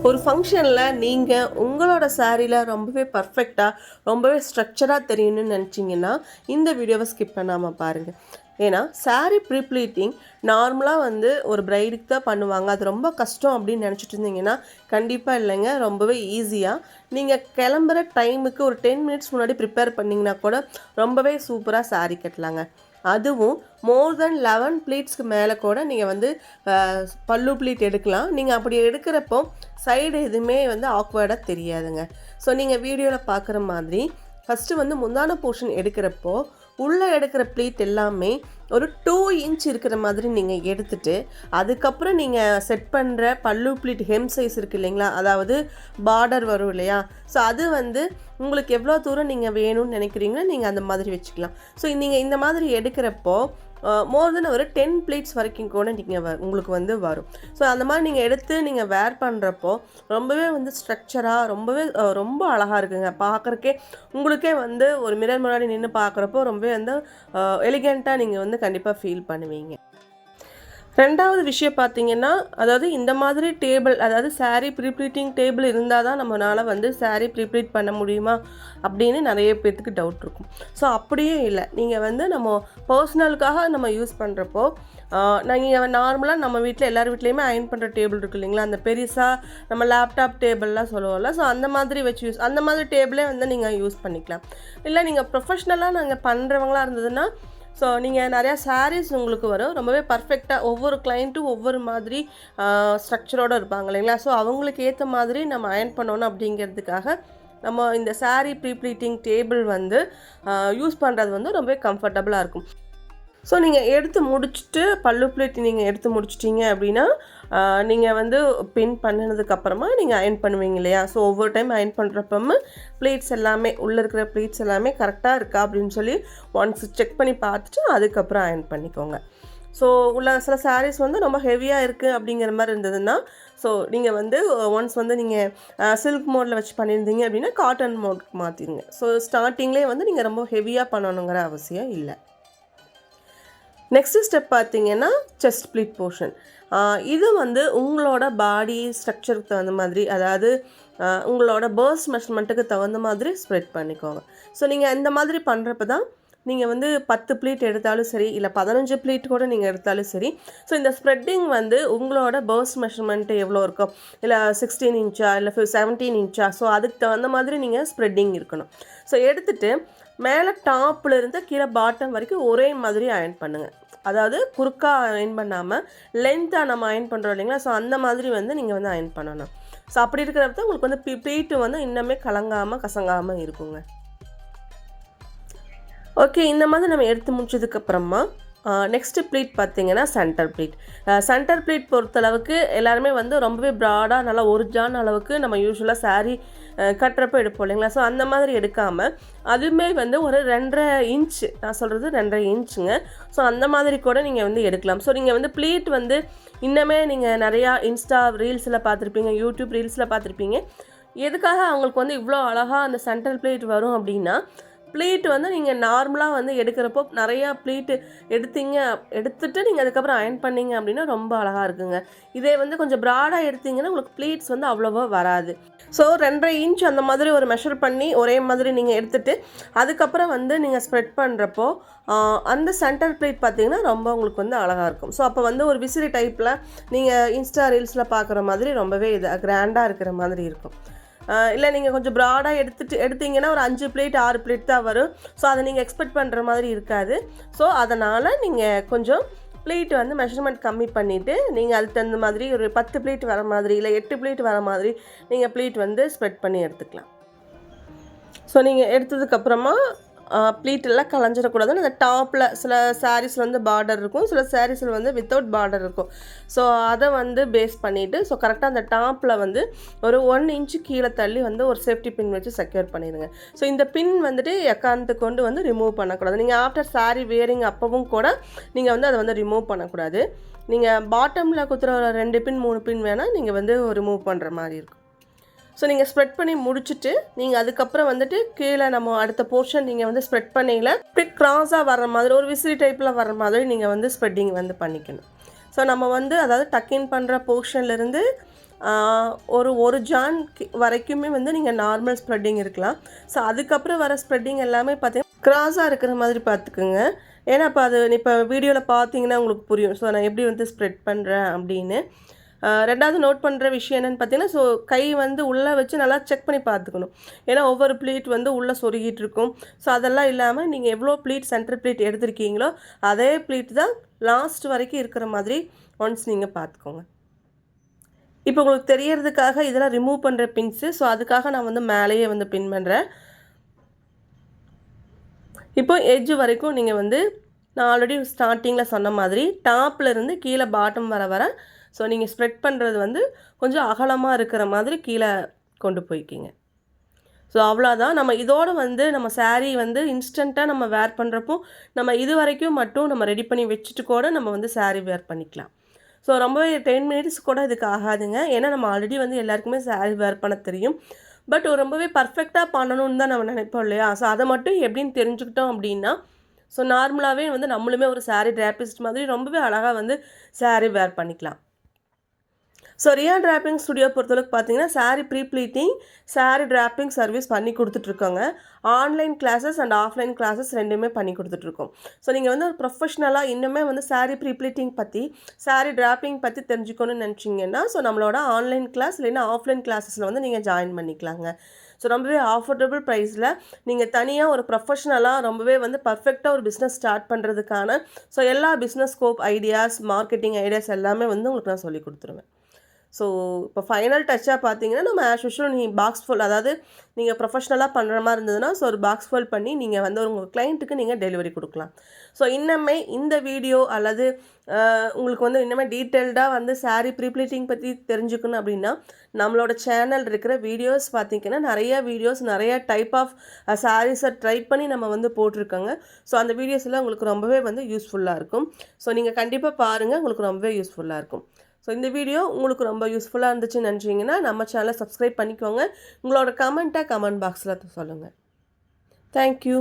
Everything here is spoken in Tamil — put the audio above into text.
ஒரு ஃபங்க்ஷனில் நீங்கள் உங்களோட சாரியில் ரொம்பவே பர்ஃபெக்டாக ரொம்பவே ஸ்ட்ரக்சராக தெரியணும்னு நினச்சிங்கன்னா இந்த வீடியோவை ஸ்கிப் பண்ணாமல் பாருங்கள். ஏன்னா சாரீ ப்ரீப்ளீட்டிங் நார்மலாக வந்து ஒரு பிரைடுக்கு தான் பண்ணுவாங்க, அது ரொம்ப கஷ்டம் அப்படின்னு நினச்சிட்டு இருந்தீங்கன்னா கண்டிப்பாக இல்லைங்க. ரொம்பவே ஈஸியாக நீங்கள் கிளம்புற டைமுக்கு ஒரு 10 மினிட்ஸ் முன்னாடி ப்ரிப்பேர் பண்ணிங்கன்னா கூட ரொம்பவே சூப்பராக சாரீ கட்டலாங்க. அதுவும் மோர் தென் 11 ப்ளீட்ஸ்க்கு மேலே கூட நீங்கள் வந்து பல்லு ப்ளீட் எடுக்கலாம். நீங்கள் அப்படி எடுக்கிறப்போ சைடு எதுவுமே வந்து ஆக்வர்டாக தெரியாதுங்க. ஸோ நீங்கள் வீடியோவில் பார்க்குற மாதிரி ஃபஸ்ட்டு வந்து முந்தான போர்ஷன் எடுக்கிறப்போ உள்ளே எடுக்கிற ப்ளீட் எல்லாமே ஒரு 2 இன்ச் இருக்கிற மாதிரி நீங்கள் எடுத்துகிட்டு அதுக்கப்புறம் நீங்கள் செட் பண்ணுற பல்லு ப்ளீட் ஹெம் சைஸ் இருக்குது இல்லைங்களா, அதாவது பார்டர் வரும் இல்லையா, ஸோ அது வந்து உங்களுக்கு எவ்வளோ தூரம் நீங்கள் வேணும்னு நினைக்கிறீங்களோ நீங்கள் அந்த மாதிரி வச்சுக்கலாம். ஸோ நீங்கள் இந்த மாதிரி எடுக்கிறப்போ மோர் தென் ஒரு 10 ப்ளீட்ஸ் வரைக்கும் கூட நீங்கள் உங்களுக்கு வந்து வரும். ஸோ அந்த மாதிரி நீங்கள் எடுத்து நீங்கள் வேர் பண்ணுறப்போ ரொம்பவே வந்து ஸ்ட்ரக்சராக ரொம்ப அழகாக இருக்குங்க. பார்க்குறக்கே உங்களுக்கே வந்து ஒரு மிரர் முன்னாடி நின்று பார்க்குறப்போ ரொம்பவே வந்து எலிகெண்ட்டாக நீங்கள் வந்து கண்டிப்பாக ஃபீல் பண்ணுவீங்க. ரெண்டாவது விஷயம் பார்த்தீங்கன்னா, அதாவது இந்த மாதிரி டேபிள், அதாவது சாரீ ப்ரீப்ளீட்டிங் டேபிள் இருந்தால் தான் நம்மளால் வந்து சாரீ ப்ரீப்ளீட் பண்ண முடியுமா அப்படின்னு நிறைய பேர்த்துக்கு டவுட் இருக்கும். ஸோ அப்படியே இல்லை, நீங்கள் வந்து நம்ம பர்சனலுக்காக நம்ம யூஸ் பண்ணுறப்போ நீங்கள் நார்மலாக நம்ம வீட்டில் எல்லார் வீட்லேயுமே அயர்ன் பண்ணுற டேபிள் இருக்குது இல்லைங்களா, அந்த பெருசாக நம்ம லேப்டாப் டேபிள்லாம் சொல்லுவோம்ல, ஸோ அந்த மாதிரி வச்சு அந்த மாதிரி டேபிளே வந்து நீங்கள் யூஸ் பண்ணிக்கலாம். இல்லை நீங்கள் ப்ரொஃபஷ்னலாக நாங்கள் பண்ணுறவங்களாக இருந்ததுன்னா ஸோ நீங்கள் நிறையா சாரீஸ் உங்களுக்கு வரும், ரொம்பவே பர்ஃபெக்டாக ஒவ்வொரு கிளைண்ட்டும் ஒவ்வொரு மாதிரி ஸ்ட்ரக்சரோடு இருப்பாங்க இல்லைங்களா, ஸோ அவங்களுக்கு ஏற்ற மாதிரி நம்ம அயர்ன் பண்ணணும். அப்படிங்கிறதுக்காக நம்ம இந்த சாரீ ப்ரீப்ளீட்டிங் டேபிள் வந்து யூஸ் பண்ணுறது வந்து ரொம்பவே கம்ஃபர்டபுளாக இருக்கும். ஸோ நீங்கள் எடுத்து முடிச்சுட்டு பல்லு ப்ளீட் நீங்கள் எடுத்து முடிச்சிட்டிங்க அப்படின்னா நீங்கள் வந்து பின் பண்ணினதுக்கப்புறமா நீங்கள் அயர்ன் பண்ணுவீங்க இல்லையா, ஸோ ஒவ்வொரு டைம் அயர்ன் பண்ணுறப்பமே ப்ளீட்ஸ் எல்லாமே உள்ளே இருக்கிற ப்ளீட்ஸ் எல்லாமே கரெக்டாக இருக்கா அப்படின்னு சொல்லி ஒன்ஸ் செக் பண்ணி பார்த்துட்டு அதுக்கப்புறம் அயர்ன் பண்ணிக்கோங்க. ஸோ உள்ள சில சாரீஸ் வந்து ரொம்ப ஹெவியாக இருக்குது அப்படிங்கிற மாதிரி இருந்ததுன்னா ஸோ நீங்கள் வந்து ஒன்ஸ் வந்து நீங்கள் சில்க் மோடில் வச்சு பண்ணியிருந்தீங்க அப்படின்னா காட்டன் மோடுக்கு மாற்றிடுங்க. ஸோ ஸ்டார்டிங்லேயே வந்து நீங்கள் ரொம்ப ஹெவியாக பண்ணணுங்கிற அவசியம் இல்லை. நெக்ஸ்ட்டு ஸ்டெப் பார்த்தீங்கன்னா செஸ்ட் ப்ளீட் போர்ஷன். இது வந்து உங்களோட பாடி ஸ்ட்ரக்சருக்கு தகுந்த மாதிரி, அதாவது உங்களோட பர்ஸ்ட் மெஷர்மெண்ட்டுக்கு தகுந்த மாதிரி ஸ்ப்ரெட் பண்ணிக்கோங்க. ஸோ நீங்கள் இந்த மாதிரி பண்ணுறப்ப தான் நீங்கள் வந்து 10 ப்ளீட் எடுத்தாலும் சரி, இல்லை 15 ப்ளீட் கூட நீங்கள் எடுத்தாலும் சரி, ஸோ இந்த ஸ்ப்ரெட்டிங் வந்து உங்களோட பர்ஸ்ட் மெஷர்மெண்ட்டு எவ்வளோ இருக்கோ, இல்லை 16 இன்ச்சா இல்லை 17 இன்ச்சா, ஸோ அதுக்கு தகுந்த மாதிரி நீங்கள் ஸ்ப்ரெட்டிங் இருக்கணும். ஸோ எடுத்துகிட்டு மேலே டாப்பில் இருந்து கீழே பாட்டம் வரைக்கும் ஒரே மாதிரி அயர்ன் பண்ணுங்கள். அதாவது குறுக்காக அயர்ன் பண்ணாமல் லென்த்தாக நம்ம அயர்ன் பண்ணுறோம் இல்லைங்களா, ஸோ அந்த மாதிரி வந்து நீங்கள் வந்து அயர்ன் பண்ணணும். ஸோ அப்படி இருக்கிறப்ப உங்களுக்கு வந்து ப்ளீட்டு வந்து இன்னுமே கலங்காமல் கசங்காமல் இருக்குங்க. ஓகே, இந்த மாதிரி நம்ம எடுத்து முடிச்சதுக்கப்புறமா நெக்ஸ்ட்டு ப்ளீட் பார்த்திங்கன்னா சென்டர் ப்ளீட். சென்டர் ப்ளீட் பொறுத்தளவுக்கு எல்லாருமே வந்து ரொம்பவே ப்ராடாக நல்லா ஒரிஜான அளவுக்கு நம்ம யூஸ்வலாக சாரீ கட்டுறப்போ எடுப்போம் இல்லைங்களா, ஸோ அந்த மாதிரி எடுக்காமல் அதுவுமே வந்து ஒரு 2.5 இன்ச், நான் சொல்கிறது 2.5 இன்ச்சுங்க. ஸோ அந்த மாதிரி கூட நீங்கள் வந்து எடுக்கலாம். ஸோ நீங்கள் வந்து ப்ளீட் வந்து இன்னுமே நீங்கள் நிறையா இன்ஸ்டா ரீல்ஸில் பார்த்துருப்பீங்க, யூடியூப் ரீல்ஸில் பார்த்துருப்பீங்க. எதுக்காக அவங்களுக்கு வந்து இவ்வளோ அழகாக அந்த சென்டர் ப்ளீட் வரும் அப்படின்னா, ப்ளீட் வந்து நீங்கள் நார்மலாக வந்து எடுக்கிறப்போ நிறையா ப்ளீட்டு எடுத்துகிட்டு நீங்கள் அதுக்கப்புறம் அயர்ன் பண்ணிங்க அப்படின்னா ரொம்ப அழகாக இருக்குங்க. இதே வந்து கொஞ்சம் ப்ராடாக எடுத்திங்கன்னா உங்களுக்கு ப்ளீட்ஸ் வந்து அவ்வளோவா வராது. ஸோ 2.5 இன்ச் அந்த மாதிரி ஒரு மெஷர் பண்ணி ஒரே மாதிரி நீங்கள் எடுத்துகிட்டு அதுக்கப்புறம் வந்து நீங்கள் ஸ்ப்ரெட் பண்ணுறப்போ அந்த சென்டர் ப்ளீட் பார்த்திங்கன்னா ரொம்ப உங்களுக்கு வந்து அழகாக இருக்கும். ஸோ அப்போ வந்து ஒரு விசிறி டைப்பில் நீங்கள் இன்ஸ்டா ரீல்ஸில் பார்க்குற மாதிரி ரொம்பவே கிராண்டாக இருக்கிற மாதிரி இருக்கும். இல்லை நீங்கள் கொஞ்சம் ப்ராடாக எடுத்தீங்கன்னா ஒரு 5 ப்ளீட் 6 ப்ளீட் தான் வரும். ஸோ அதை நீங்கள் எக்ஸ்பெக்ட் பண்ணுற மாதிரி இருக்காது. ஸோ அதனால் நீங்கள் கொஞ்சம் ப்ளீட் வந்து மெஷர்மெண்ட் கம்மி பண்ணிவிட்டு நீங்கள் அதுக்கு தகுந்த மாதிரி ஒரு 10 ப்ளீட் வர மாதிரி இல்லை 8 ப்ளீட் வர மாதிரி நீங்கள் ப்ளீட் வந்து ஸ்ப்ரெட் பண்ணி எடுத்துக்கலாம். ஸோ நீங்கள் எடுத்ததுக்கப்புறமா ப்ளீட் எல்லாம் கலைஞ்சிடக்கூடாதுன்னு அந்த டாப்பில் சில சாரீஸில் வந்து பார்டர் இருக்கும், சில சாரீஸில் வந்து வித்தவுட் பார்டர் இருக்கும். ஸோ அதை வந்து பேஸ் பண்ணிவிட்டு ஸோ கரெக்டாக அந்த டாப்பில் வந்து ஒரு 1 இன்ச்சு கீழே தள்ளி வந்து ஒரு சேஃப்டி பின் வச்சு செக்யூர் பண்ணிடுங்க. ஸோ இந்த பின் வந்துட்டு எக்காரணத்துக்கு கொண்டு வந்து ரிமூவ் பண்ணக்கூடாது. நீங்கள் ஆஃப்டர் சாரீ வேரிங் அப்பவும் கூட நீங்கள் வந்து அதை வந்து ரிமூவ் பண்ணக்கூடாது. நீங்கள் பாட்டமில் குத்துற 2 பின் 3 பின் வேணால் நீங்கள் வந்து ரிமூவ் பண்ணுற மாதிரி இருக்கும். ஸோ நீங்கள் ஸ்ப்ரெட் பண்ணி முடிச்சுட்டு நீங்கள் அதுக்கப்புறம் வந்துட்டு கீழே நம்ம அடுத்த போர்ஷன் நீங்கள் வந்து ஸ்ப்ரெட் பண்ணியில் இப்படி க்ராஸாக வர்ற மாதிரி ஒரு விசிறி டைப்பில் வர்ற மாதிரி நீங்கள் வந்து ஸ்ப்ரெட்டிங் வந்து பண்ணிக்கணும். ஸோ நம்ம வந்து அதாவது டக்கின் பண்ணுற போர்ஷன்லேருந்து ஒரு ஜான் வரைக்குமே வந்து நீங்கள் நார்மல் ஸ்ப்ரெட்டிங் இருக்கலாம். ஸோ அதுக்கப்புறம் வர ஸ்ப்ரெட்டிங் எல்லாமே பார்த்தீங்கன்னா க்ராஸாக இருக்கிற மாதிரி பார்த்துக்குங்க. ஏன்னா இப்போ வீடியோவில் பார்த்தீங்கன்னா உங்களுக்கு புரியும். ஸோ நான் எப்படி வந்து ஸ்ப்ரெட் பண்ணுறேன் அப்படின்னு. ரெண்டாவது நோட் பண்ணுற விஷயம் என்னென்னு பார்த்தீங்கன்னா, ஸோ கை வந்து உள்ளே வச்சு நல்லா செக் பண்ணி பார்த்துக்கணும். ஏன்னா ஒவ்வொரு ப்ளீட் வந்து உள்ளே சொருகிட்டு இருக்கும். ஸோ அதெல்லாம் இல்லாமல் நீங்கள் எவ்வளோ ப்ளீட் சென்டர் ப்ளீட் எடுத்திருக்கீங்களோ அதே ப்ளீட் தான் லாஸ்ட் வரைக்கும் இருக்கிற மாதிரி ஒன்ஸ் நீங்கள் பார்த்துக்கோங்க. இப்போ உங்களுக்கு தெரியறதுக்காக இதெல்லாம் ரிமூவ் பண்ணுற பின்ஸு. ஸோ அதுக்காக நான் வந்து மேலேயே வந்து பின் பண்ணுறேன். இப்போ எட்ஜ் வரைக்கும் நீங்கள் வந்து நான் ஆல்ரெடி ஸ்டார்டிங்கில் சொன்ன மாதிரி டாப்லேருந்து கீழே பாட்டம் வர ஸோ நீங்கள் ஸ்ப்ரெட் பண்ணுறது வந்து கொஞ்சம் அகலமாக இருக்கிற மாதிரி கீழே கொண்டு போய்க்கிங்க. ஸோ அவ்வளோதான். நம்ம இதோடு வந்து நம்ம சாரீ வந்து இன்ஸ்டண்ட்டாக நம்ம வேர் பண்ணுறப்போ நம்ம இது வரைக்கும் மட்டும் நம்ம ரெடி பண்ணி வச்சுட்டு கூட நம்ம வந்து சாரீ வேர் பண்ணிக்கலாம். ஸோ ரொம்பவே 10 மினிட்ஸ் கூட இதுக்கு ஆகாதுங்க. ஏன்னா நம்ம ஆல்ரெடி வந்து எல்லாருக்குமே சாரீ வேர் பண்ண தெரியும். பட் ரொம்பவே பர்ஃபெக்டாக பண்ணணும்னு தான் நம்ம நினைப்போம் இல்லையா? ஸோ அதை மட்டும் எப்படின்னு தெரிஞ்சுக்கிட்டோம் அப்படின்னா, ஸோ நார்மலாகவே வந்து நம்மளுமே ஒரு சாரீ ட்ராப்பிஸ்ட் மாதிரி ரொம்பவே அழகாக வந்து சாரீ வேர் பண்ணிக்கலாம். ஸோ ரியா டிராப்பிங் ஸ்டுடியோ பொறுத்தளவுக்கு பார்த்தீங்கன்னா sari pre-pleating, sari draping service பண்ணி கொடுத்துட்ருக்கோங்க. Online classes and offline classes ரெண்டுமே பண்ணி கொடுத்துட்ருக்கோம். ஸோ நீங்கள் வந்து ஒரு ப்ரொஃபஷ்னலாக இன்னுமே வந்து சாரீ ப்ரீ-ப்ளீட்டிங் பற்றி, சாரீ டிராப்பிங் பற்றி தெரிஞ்சுக்கணும்னு நினச்சிங்கன்னா, ஸோ நம்மளோட ஆன்லைன் கிளாஸ் இல்லைன்னா ஆஃப்லைன் கிளாஸஸில் வந்து நீங்கள் ஜாயின் பண்ணிக்கலாங்க. ஸோ ரொம்பவே ஆஃபர்டபுள் ப்ரைஸில் நீங்கள் தனியாக ஒரு ப்ரொஃபஷ்னலாக ரொம்பவே வந்து பர்ஃபெக்டாக ஒரு பிஸ்னஸ் ஸ்டார்ட் பண்ணுறதுக்கான ஸோ எல்லா business scope ideas, marketing ideas எல்லாமே வந்து உங்களுக்கு நான் சொல்லி கொடுத்துருவேன். ஸோ இப்போ ஃபைனல் டச்சாக பார்த்தீங்கன்னா நம்ம ஆஸ் யூஷுவல் நீங்கள் பாக்ஸ் ஃபுல், அதாவது நீங்கள் ப்ரொஃபஷ்னலாக பண்ணுற மாதிரி இருந்ததுன்னா ஸோ ஒரு பாக்ஸ் ஃபுல் பண்ணி நீங்கள் வந்து உங்கள் கிளைண்ட்டுக்கு நீங்கள் டெலிவரி கொடுக்கலாம். ஸோ இன்னமே இந்த வீடியோ அல்லது உங்களுக்கு வந்து இன்னமே டீட்டெயில்டாக வந்து சாரீ ப்ரீ-ப்ளீட்டிங் பற்றி தெரிஞ்சுக்கணும் அப்படின்னா நம்மளோட சேனல் இருக்கிற வீடியோஸ் பார்த்தீங்கன்னா நிறைய டைப் ஆஃப் சாரீஸை ட்ரை பண்ணி நம்ம வந்து போட்டிருக்கோங்க. ஸோ அந்த வீடியோஸ் எல்லாம் உங்களுக்கு ரொம்பவே வந்து யூஸ்ஃபுல்லாக இருக்கும். ஸோ நீங்கள் கண்டிப்பாக பாருங்கள், உங்களுக்கு ரொம்பவே யூஸ்ஃபுல்லாக இருக்கும். ஸோ இந்த வீடியோ உங்களுக்கு ரொம்ப யூஸ்ஃபுல்லாக இருந்துச்சுன்னு நினச்சிங்கன்னா நம்ம சேனலை சப்ஸ்கிரைப் பண்ணிக்கோங்க. உங்களோட கமெண்ட் பாக்ஸில் சொல்லுங்கள். தேங்க்யூ.